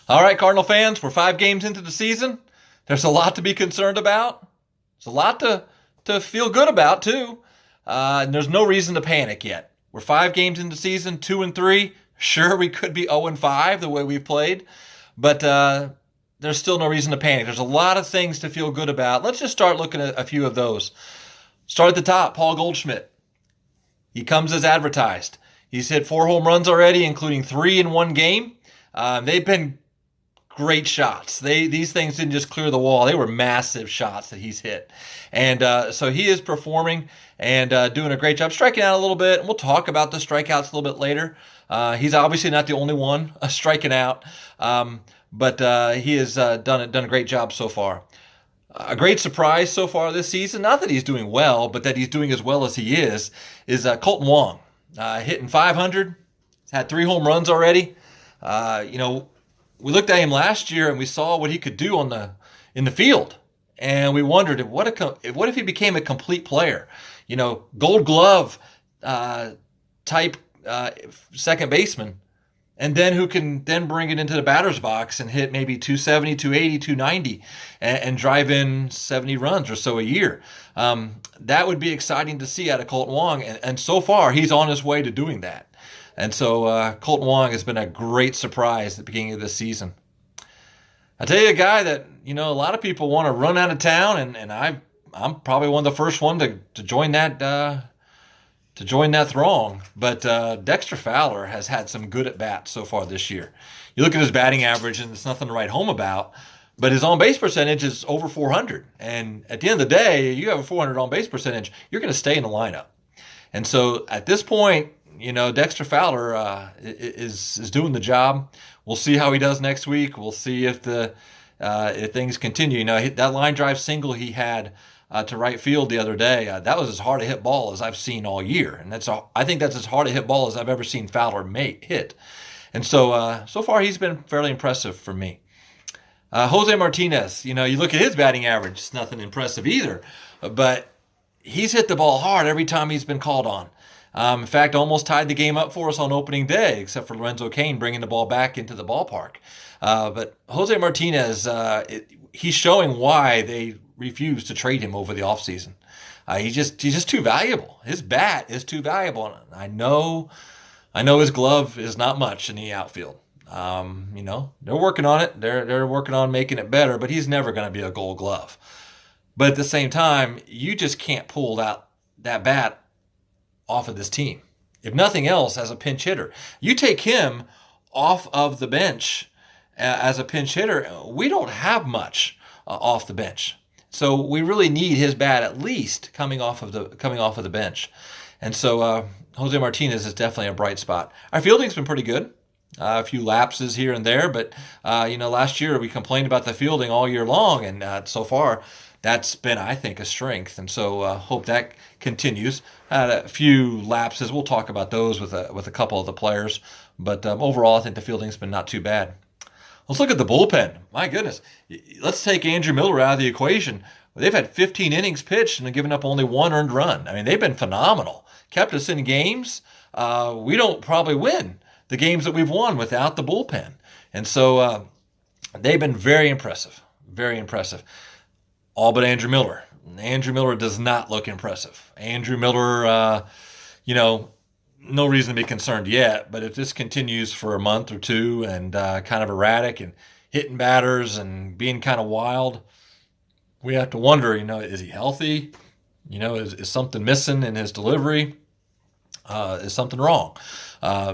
All right, Cardinal fans, we're 5 games into the season. There's a lot to be concerned about. There's a lot to feel good about, too. And there's no reason to panic yet. We're 5 games into the season, 2-3. Sure, we could be 0-5 the way we've played, but there's still no reason to panic. There's a lot of things to feel good about. Let's just start looking at a few of those. Start at the top, Paul Goldschmidt. He comes as advertised. He's hit 4 home runs already, including 3 in one game. They've been great shots. These things didn't just clear the wall. They were massive shots that he's hit. And so he is performing and doing a great job, striking out a little bit. And we'll talk about the strikeouts a little bit later. He's obviously not the only one striking out, but he has done a great job so far. A great surprise so far this season, not that he's doing well, but that he's doing as well as he is Kolten Wong. Hitting 500. He's had 3 home runs already. We looked at him last year and we saw what he could do in the field, and we wondered what if he became a complete player, Gold Glove type second baseman, and then who can then bring it into the batter's box and hit maybe 270, 280, 290, and drive in 70 runs or so a year. That would be exciting to see out of Kolten Wong, and so far he's on his way to doing that. And so Kolten Wong has been a great surprise at the beginning of this season. I'll tell you a guy that, a lot of people want to run out of town, and I'm probably one of the first one to join that throng. But Dexter Fowler has had some good at-bats so far this year. You look at his batting average, and it's nothing to write home about, but his on-base percentage is over 400. And at the end of the day, you have a 400 on-base percentage, you're going to stay in the lineup. And so at this point, Dexter Fowler is doing the job. We'll see how he does next week. We'll see if things continue. That line drive single he had to right field the other day, that was as hard a hit ball as I've seen all year, and I think that's as hard a hit ball as I've ever seen Fowler hit. And so far he's been fairly impressive for me. Jose Martinez, you look at his batting average, it's nothing impressive either, but he's hit the ball hard every time he's been called on. In fact, almost tied the game up for us on opening day, except for Lorenzo Cain bringing the ball back into the ballpark. But Jose Martinez, he's showing why they refused to trade him over the offseason. He's just too valuable. His bat is too valuable. I know his glove is not much in the outfield. They're working on it. They're working on making it better, but he's never going to be a Gold Glove. But at the same time, you just can't pull that bat off of this team. If nothing else, as a pinch hitter, you take him off of the bench as a pinch hitter, we don't have much off the bench. So we really need his bat at least coming off of the bench. And so Jose Martinez is definitely a bright spot. Our fielding's been pretty good. A few lapses here and there, but last year we complained about the fielding all year long, and so far that's been, I think, a strength, and so hope that continues. A few lapses, we'll talk about those with a couple of the players, but overall I think the fielding's been not too bad. Let's look at the bullpen. My goodness, let's take Andrew Miller out of the equation. They've had 15 innings pitched and have given up only 1 earned run. I mean, they've been phenomenal. Kept us in games. We don't probably win the games that we've won without the bullpen. And so they've been very impressive, very impressive. All but Andrew Miller. Andrew Miller does not look impressive. Andrew Miller, no reason to be concerned yet, but if this continues for a month or two and kind of erratic and hitting batters and being kind of wild, we have to wonder, is he healthy? Is something missing in his delivery? Is something wrong?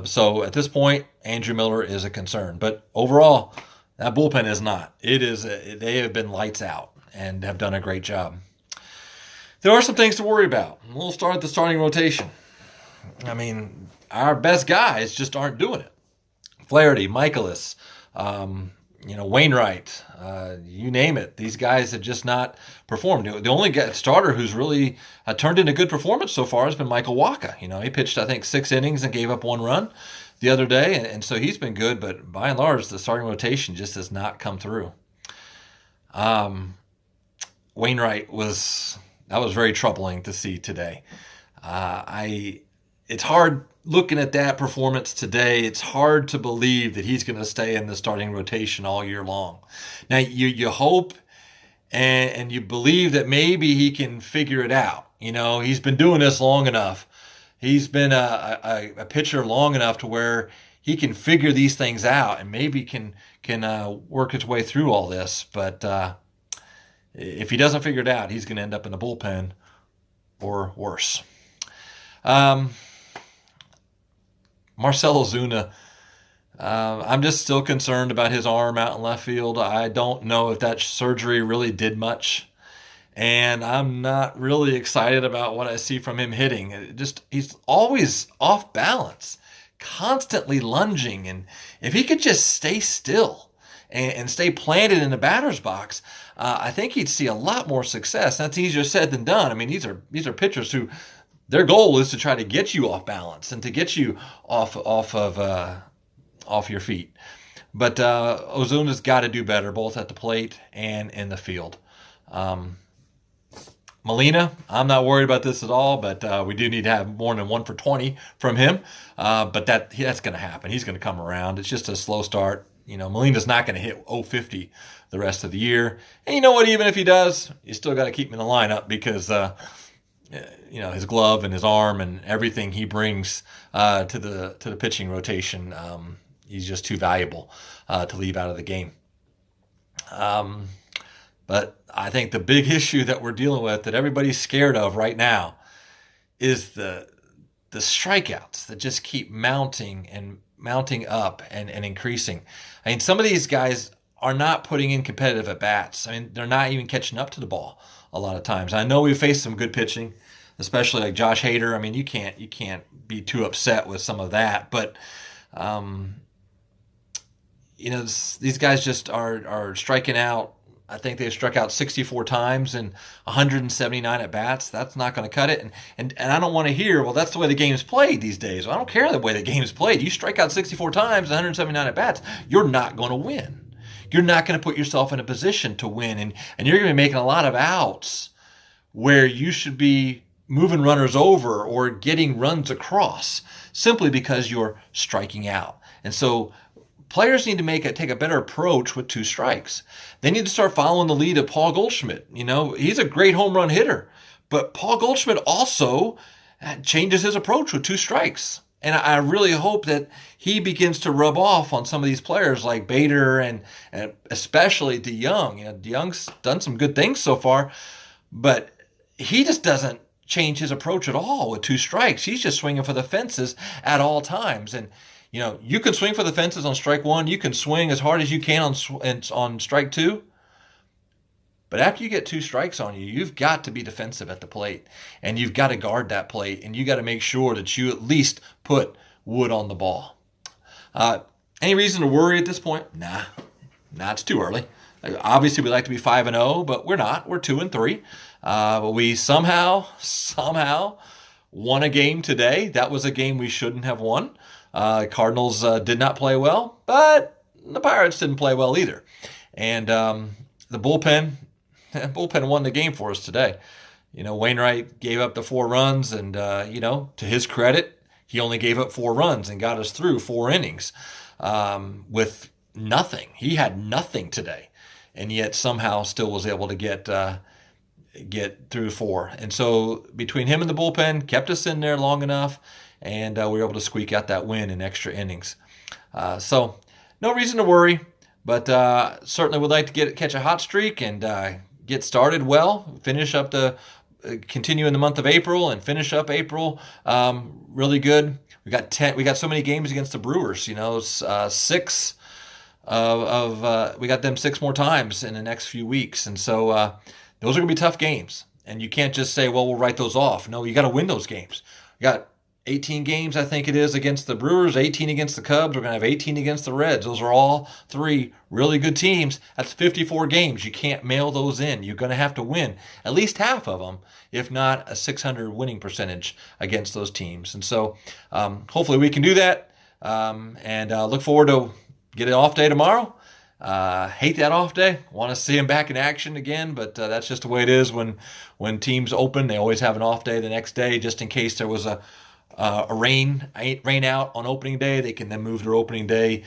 So at this point, Andrew Miller is a concern. But overall, that bullpen is not. They have been lights out and have done a great job. There are some things to worry about. We'll start at the starting rotation. I mean, our best guys just aren't doing it. Flaherty, Michaelis, Wainwright, you name it. These guys have just not performed. The only starter who's really turned in a good performance so far has been Michael Wacha. He pitched, I think, 6 innings and gave up 1 run the other day, and so he's been good, but by and large, the starting rotation just has not come through. Wainwright was very troubling to see today. It's hard looking at that performance today, it's hard to believe that he's going to stay in the starting rotation all year long. Now, you hope and you believe that maybe he can figure it out. He's been doing this long enough. He's been a pitcher long enough to where he can figure these things out and maybe can work his way through all this. But if he doesn't figure it out, he's going to end up in the bullpen or worse. Marcell Ozuna, I'm just still concerned about his arm out in left field. I don't know if that surgery really did much. And I'm not really excited about what I see from him hitting. He's always off balance, constantly lunging. And if he could just stay still and stay planted in the batter's box, I think he'd see a lot more success. That's easier said than done. I mean, these are pitchers who their goal is to try to get you off balance and to get you off your feet. But Ozuna's got to do better, both at the plate and in the field. Molina, I'm not worried about this at all, but we do need to have more than 1 for 20 from him. But that's going to happen. He's going to come around. It's just a slow start. Molina's not going to hit 050 the rest of the year. And you know what? Even if he does, you still got to keep him in the lineup because his glove and his arm and everything he brings to the pitching rotation. He's just too valuable to leave out of the game. But I think the big issue that we're dealing with, that everybody's scared of right now, is the strikeouts that just keep mounting up and increasing. I mean, some of these guys are not putting in competitive at bats. I mean, they're not even catching up to the ball a lot of times. I know we've faced some good pitching, especially like Josh Hader. I mean, you can't be too upset with some of that, but these guys just are striking out. I think they've struck out 64 times and 179 at bats. That's not going to cut it. And I don't want to hear, well, that's the way the game's played these days. Well, I don't care the way the game's played. You strike out 64 times, 179 at bats, you're not going to win. You're not going to put yourself in a position to win. And you're going to be making a lot of outs where you should be moving runners over or getting runs across simply because you're striking out. And so players need to take a better approach with 2 strikes. They need to start following the lead of Paul Goldschmidt. He's a great home run hitter, but Paul Goldschmidt also changes his approach with 2 strikes. And I really hope that he begins to rub off on some of these players like Bader and especially DeYoung. DeYoung's done some good things so far, but he just doesn't change his approach at all with 2 strikes. He's just swinging for the fences at all times. And you can swing for the fences on strike 1. You can swing as hard as you can on strike 2. But after you get 2 strikes on you, you've got to be defensive at the plate. And you've got to guard that plate. And you got to make sure that you at least put wood on the ball. Any reason to worry at this point? Nah, it's too early. Obviously, we like to be 5-0, but we're not. We're 2-3. But we somehow won a game today. That was a game we shouldn't have won. Cardinals did not play well, but the Pirates didn't play well either. And the bullpen won the game for us today. Wainwright gave up the 4 runs, and to his credit, he only gave up 4 runs and got us through 4 innings with nothing. He had nothing today, and yet somehow still was able to get through 4. And so between him and the bullpen, kept us in there long enough. And we were able to squeak out that win in extra innings. So no reason to worry, but certainly would like to catch a hot streak and get started well, continue in the month of April and finish up April really good. We got so many games against the Brewers, 6 we got them 6 more times in the next few weeks. And so those are going to be tough games. And you can't just say, well, we'll write those off. No, you got to win those games. You got 18 games, I think it is, against the Brewers, 18 against the Cubs. We're going to have 18 against the Reds. Those are all 3 really good teams. That's 54 games. You can't mail those in. You're going to have to win at least half of them, if not a 600 winning percentage against those teams. And so hopefully we can do that and look forward to getting an off day tomorrow. Hate that off day. Want to see him back in action again, but that's just the way it is when teams open. They always have an off day the next day just in case there was a a rain out on opening day, they can then move their opening day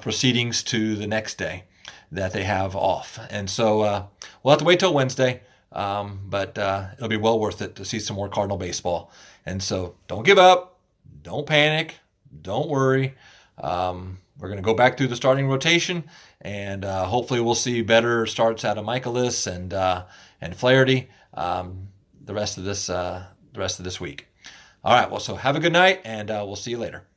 proceedings to the next day that they have off. And so we'll have to wait till Wednesday, but it'll be well worth it to see some more Cardinal baseball. And so don't give up, don't panic, don't worry. We're going to go back through the starting rotation, and hopefully we'll see better starts out of Michaelis and Flaherty the rest of this week. All right, well, so have a good night, and we'll see you later.